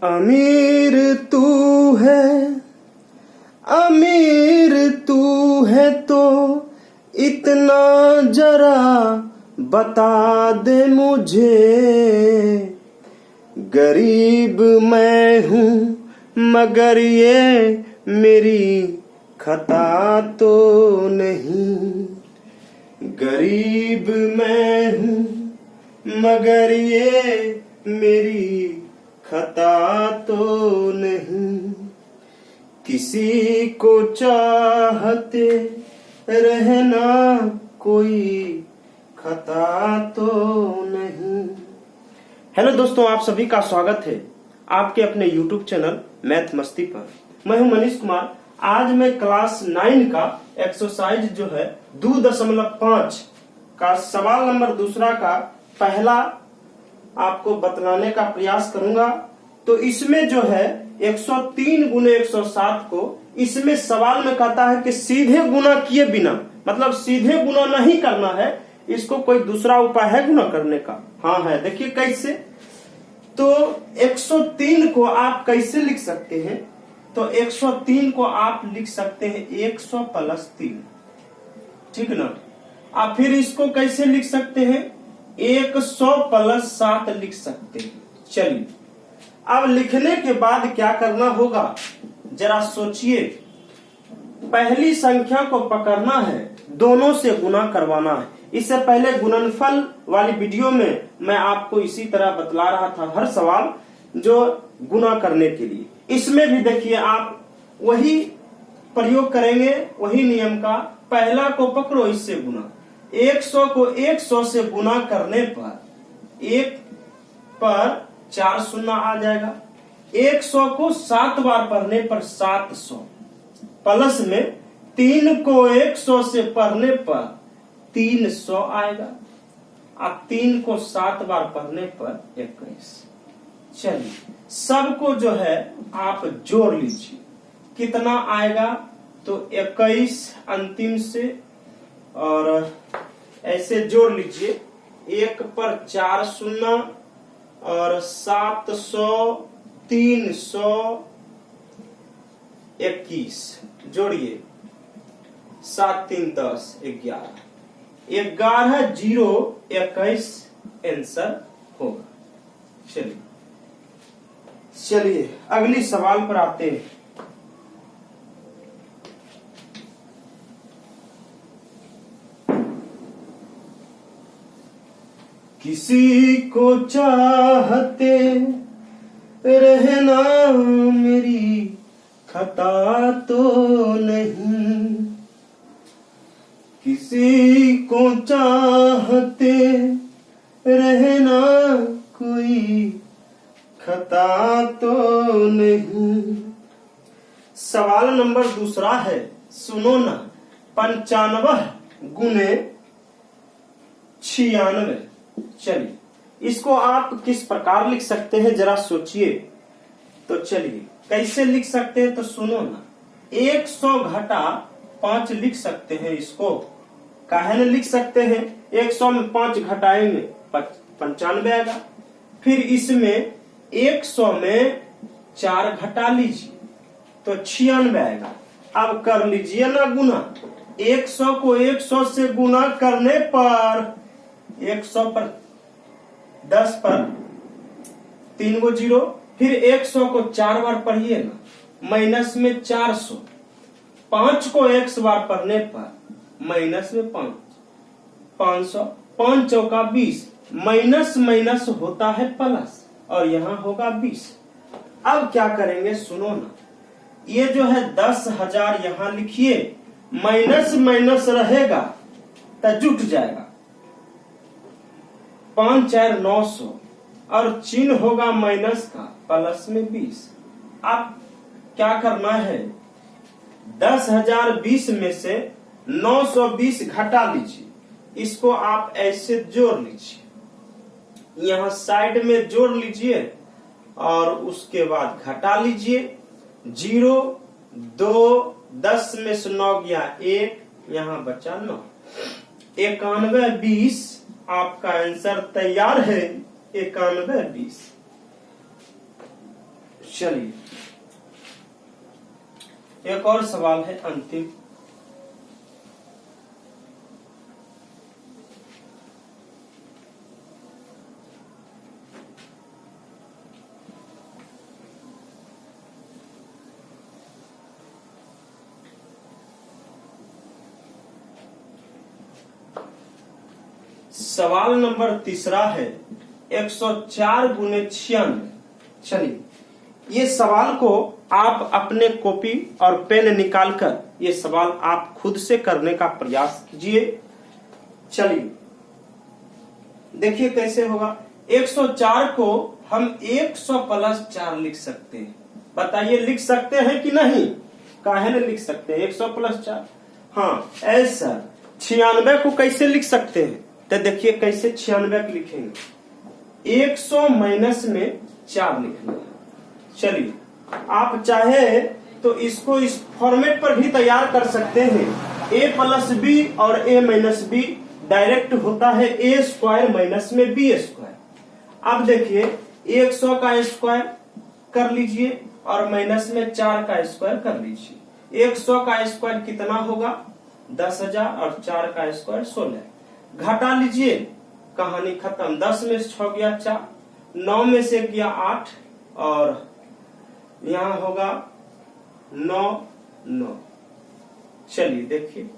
अमीर तू है, अमीर तू है तो इतना जरा बता दे मुझे। गरीब मैं हूँ मगर ये मेरी खता तो नहीं। गरीब मैं हूँ मगर ये मेरी खता तो नहीं। किसी को चाहते रहना कोई खता तो नहीं। हेलो दोस्तों, आप सभी का स्वागत है आपके अपने YouTube चैनल मैथ मस्ती पर। मैं हूं मनीष कुमार। आज मैं क्लास 9 का एक्सरसाइज जो है 2.5 का सवाल नंबर दूसरा का पहला आपको बतलाने का प्रयास करूंगा। तो इसमें जो है 103 गुने 107 को इसमें सवाल में कहता है कि सीधे गुना किए बिना, मतलब सीधे गुना नहीं करना है, इसको कोई दूसरा उपाय है गुना करने का? हाँ है। देखिए कैसे। तो 103 को आप कैसे लिख सकते हैं? तो 103 को आप लिख सकते हैं 100 + 3, ठीक ना। आप फिर इसको कैसे लिख सकते हैं? 100 + 7 लिख सकते हैं। चलिए, अब लिखने के बाद क्या करना होगा जरा सोचिए। पहली संख्या को पकड़ना है, दोनों से गुना करवाना है। इससे पहले गुणनफल वाली वीडियो में मैं आपको इसी तरह बतला रहा था हर सवाल जो गुना करने के लिए। इसमें भी देखिए आप वही प्रयोग करेंगे, वही नियम का। पहला को पकड़ो, इससे गुना। 100 को 100 से गुना करने पर 1 पर 4 शून्य आ जाएगा। 100 को 7 बार पढ़ने पर 700, प्लस में 3 को 100 से पढ़ने पर 300 आएगा। अब 3 को 7 बार पढ़ने पर 21। चलिए, सबको जो है आप जोड़ लीजिए, कितना आएगा? तो 21 अंतिम से और ऐसे जोड़ लीजिए। 1 पर 4 शून्य और 700, 300, 21 जोड़िए। 7 3 10 11, 11 0 21 आंसर होगा। चलिए अगली सवाल पर आते हैं। किसी को चाहते रहना मेरी खता तो नहीं। किसी को चाहते रहना कोई खता तो नहीं। सवाल नंबर दूसरा है, सुनो ना। 95 गुने 96। चलिए, इसको आप किस प्रकार लिख सकते हैं जरा सोचिए। तो चलिए कैसे लिख सकते हैं? तो सुनो ना। 100 घटा 5 लिख सकते हैं। इसको काहे न लिख सकते हैं? 100 में 5 घटाएंगे 95 आएगा। फिर इसमें 100 में 4 घटा लीजिए तो 96 आएगा। अब कर लीजिए ना गुना। 100 को 100 से गुना करने पर 100 पर 10 पर 3 गो 0। फिर 100 को 4 बार पढ़िए ना, माइनस में 400। 5 को 1 बार पढ़ने पर माइनस में 5, 500। 5 चौका 20, माइनस माइनस होता है प्लस, और यहाँ होगा 20। अब क्या करेंगे? सुनो ना। ये जो है 10,000 यहाँ लिखिए, माइनस माइनस रहेगा तो जुट जाएगा। 5 4 900, और चिन्ह होगा माइनस का, प्लस में 20। अब क्या करना है? 10,000 20 में से 920 घटा लीजिए। इसको आप ऐसे जोड़ लीजिए, यहाँ साइड में जोड़ लीजिए और उसके बाद घटा लीजिए। 0 2 10 में से 9 गया 1, यहाँ बचा 9। 91 20 आपका आंसर तैयार है। 91 20। चलिए एक और सवाल है अंतिम। सवाल नंबर तीसरा है 104 गुने 96। चलिए ये सवाल को आप अपने कॉपी और पेन निकालकर ये सवाल आप खुद से करने का प्रयास कीजिए। चलिए देखिए कैसे होगा। 104 को हम 100 प्लस 4 लिख सकते हैं। बताइए लिख सकते हैं कि नहीं? काहे न लिख सकते हैं 100 प्लस 4। हाँ ऐसा 96 को कैसे लिख सकते हैं? तो देखिए कैसे 96 को लिखेंगे। 100 माइनस में 4 लिखना है। चलिए आप चाहे तो इसको इस फॉर्मेट पर भी तैयार कर सकते हैं। a प्लस बी और a माइनस बी डायरेक्ट होता है a स्क्वायर माइनस में b स्क्वायर। अब देखिए 100 का स्क्वायर कर लीजिए और माइनस में 4 का स्क्वायर कर लीजिए। 100 का स्क्वायर कितना होगा? 10,000 और 4 का स्क्वायर 16। घटा लीजिए, कहानी खत्म। 10 में से 6 गया 4, 9 में से गया 8 और यहाँ होगा 9 9। चलिए देखिए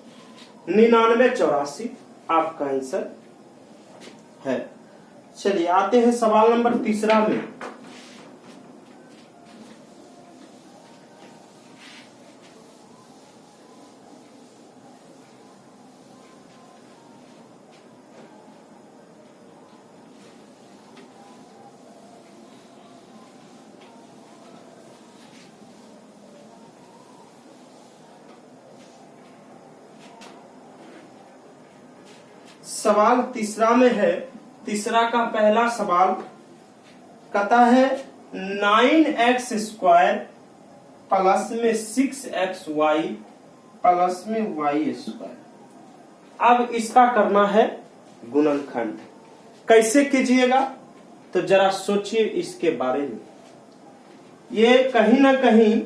9984 आपका आंसर है। चलिए आते हैं सवाल नंबर तीसरा में। सवाल तीसरा में है। तीसरा का पहला सवाल कहता है 9x स्क्वायर प्लस में 6xy प्लस में y स्क्वायर। अब इसका करना है गुणनखंड। कैसे कीजिएगा? तो जरा सोचिए इसके बारे में। ये कहीं ना कहीं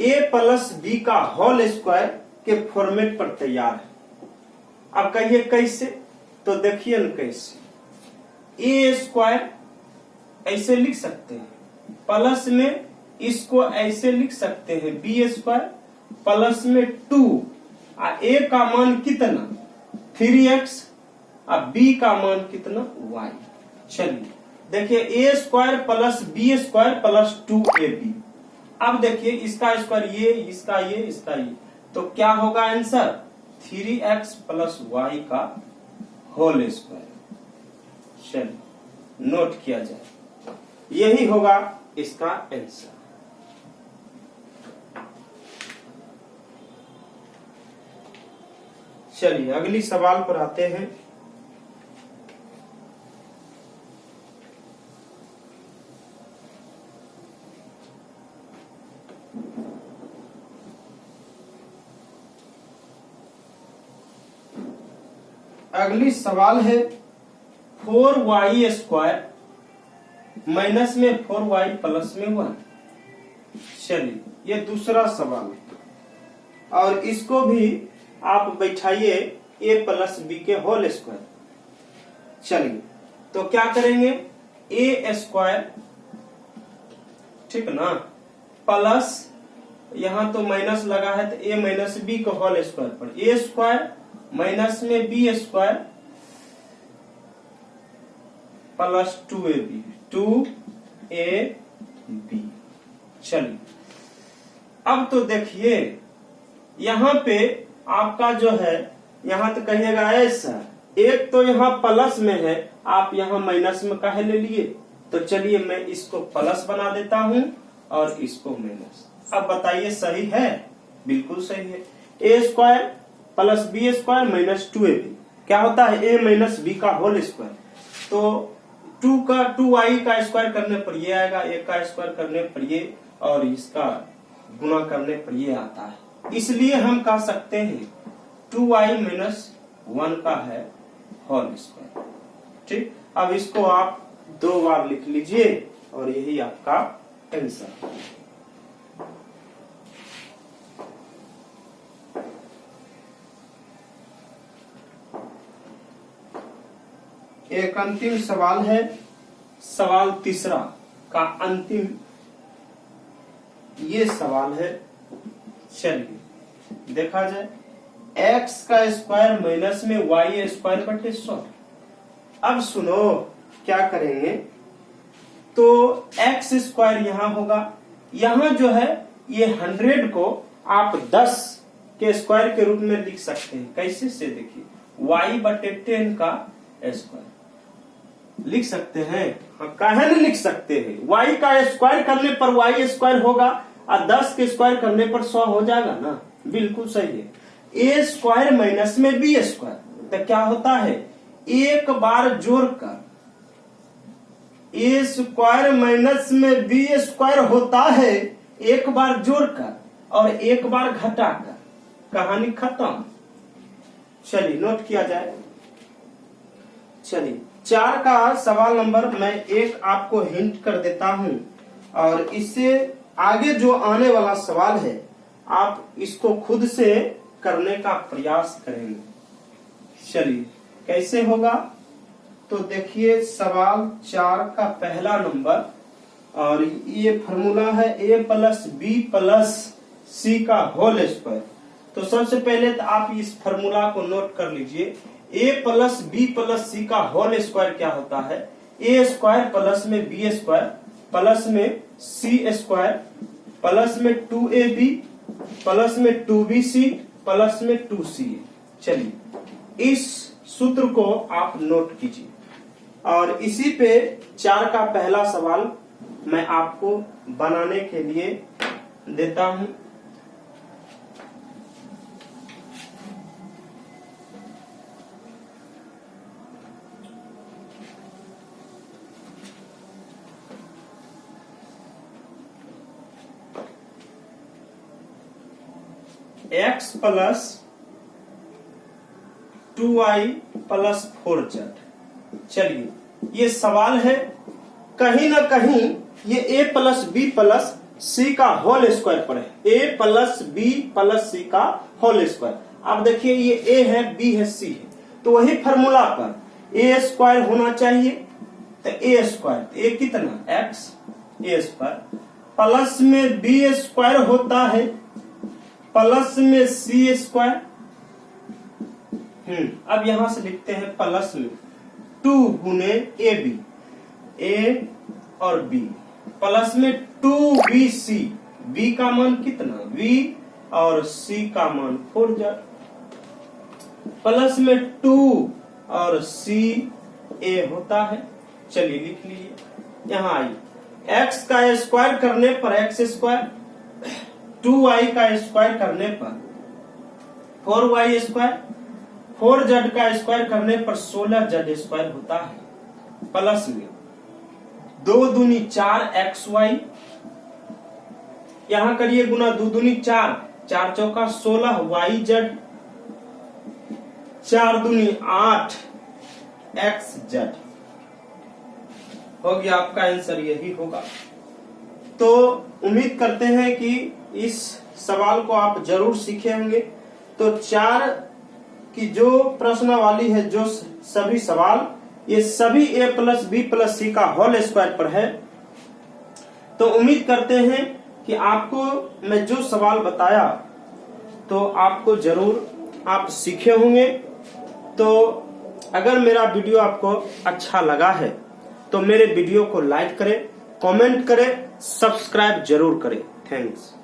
a प्लस बी का होल स्क्वायर के फॉर्मेट पर तैयार है। अब कहिए कैसे? तो देखिए न कैसे। ए स्क्वायर ऐसे लिख सकते हैं, प्लस में इसको ऐसे लिख सकते हैं बी स्क्वायर प्लस में 2। ए का मान कितना? 3x और बी का मान कितना? y। चलिए देखिए A square plus B square plus 2ab। अब देखिए इसका स्क्वायर ये, इसका ये, इसका ये, तो क्या होगा आंसर? 3x प्लस y का होल स्क्वायर। चलिए नोट किया जाए, यही होगा इसका आंसर। चलिए अगली सवाल पर आते हैं। अगली सवाल है 4y स्क्वायर माइनस में 4y प्लस में 1। चलिए ये दूसरा सवाल है और इसको भी आप बैठाइए a प्लस बी के होल स्क्वायर। चलिए तो क्या करेंगे? a स्क्वायर, ठीक ना, प्लस यहां तो माइनस लगा है तो a माइनस बी के होल स्क्वायर पर a स्क्वायर माइनस में B square plus 2ab 2ab। चलिए अब तो देखिए यहां पे आपका जो है, यहां तो कहिएगा ऐसा, एक तो यहां प्लस में है, आप यहां माइनस में काहे ले लिए? तो चलिए मैं इसको प्लस बना देता हूं और इसको माइनस। अब बताइए सही है? बिल्कुल सही है। A square plus B square minus 2ab क्या होता है? ए माइनस बी का होल स्क्वायर। तो 2y का स्क्वायर करने पर ये आएगा, ए का स्क्वायर करने पर ये, और इसका गुणा करने पर ये आता है। इसलिए हम कह सकते हैं 2y माइनस 1 का है होल स्क्वायर। ठीक, अब इसको आप 2 बार लिख लीजिए और यही आपका आंसर। एक अंतिम सवाल है, सवाल तीसरा का अंतिम ये सवाल है। चलिए देखा जाए, x का स्क्वायर माइनस में y स्क्वायर बटे 100। अब सुनो क्या करेंगे, तो x स्क्वायर यहां होगा, यहां जो है ये 100 को आप 10 के स्क्वायर के रूप में लिख सकते हैं। कैसे से देखिए, y बटे 10 का स्क्वायर लिख सकते हैं। हाँ, काहे नहीं लिख सकते हैं, y का स्क्वायर करने पर y स्क्वायर होगा और 10 के स्क्वायर करने पर 100 हो जाएगा ना। बिल्कुल सही है। a स्क्वायर माइनस में b स्क्वायर, तो क्या होता है, एक बार जोड़कर a स्क्वायर माइनस में b स्क्वायर होता है, एक बार जोड़कर और एक बार घटाकर, कहानी खत्म। चलिए नोट किया जाए। चलिए 4 का सवाल नंबर मैं एक आपको हिंट कर देता हूं, और इससे आगे जो आने वाला सवाल है आप इसको खुद से करने का प्रयास करेंगे। चलिए कैसे होगा, तो देखिए सवाल 4 का पहला नंबर, और ये फॉर्मूला है a प्लस बी प्लस सी का होल स्क्वायर। तो सबसे पहले तो आप इस फॉर्मूला को नोट कर लीजिए। a प्लस बी प्लस सी का होल स्क्वायर क्या होता है, a स्क्वायर प्लस में b स्क्वायर प्लस में c स्क्वायर प्लस में 2ab प्लस में 2bc प्लस में 2ca। चलिए इस सूत्र को आप नोट कीजिए, और इसी पे 4 का पहला सवाल मैं आपको बनाने के लिए देता हूं। x plus 2y plus 4z। चलिए ये सवाल है, कहीं ना कहीं ये a प्लस बी प्लस सी का होल स्क्वायर पर है, a प्लस बी प्लस सी का होल स्क्वायर। अब देखिए ये a है, b है, c है, तो वही फॉर्मूला पर a स्क्वायर होना चाहिए, तो a स्क्वायर, a कितना x a स्क्वायर प्लस में b स्क्वायर होता है प्लस में सी स्क्वायर। अब यहां से लिखते हैं प्लस में 2 गुने ए बी, ए और बी, प्लस में 2bc, b का मान कितना v और c का मान 4z, प्लस में 2 और c a होता है। चलिए लिख लीजिए। यहां आइए, x का स्क्वायर करने पर x स्क्वायर, 2y का स्क्वायर करने पर 4y स्क्वायर, 4z का स्क्वायर करने पर 16z स्क्वायर होता है, प्लस में 2 दूनी 4xy, यहां करिए गुना 2 दूनी 4, 4 चौका 16yz, 4 दूनी 8xz। हो गया, आपका आंसर यही होगा। तो उम्मीद करते हैं कि इस सवाल को आप जरूर सीखे होंगे। तो 4 की जो प्रश्नावली है, जो सभी सवाल, ये सभी a प्लस बी प्लस सी का होल स्क्वायर पर है। तो उम्मीद करते हैं कि आपको मैं जो सवाल बताया तो आपको जरूर आप सीखे होंगे। तो अगर मेरा वीडियो आपको अच्छा लगा है तो मेरे वीडियो को लाइक करें, कमेंट करें, सब्सक्राइब जरूर करें। थैंक्स।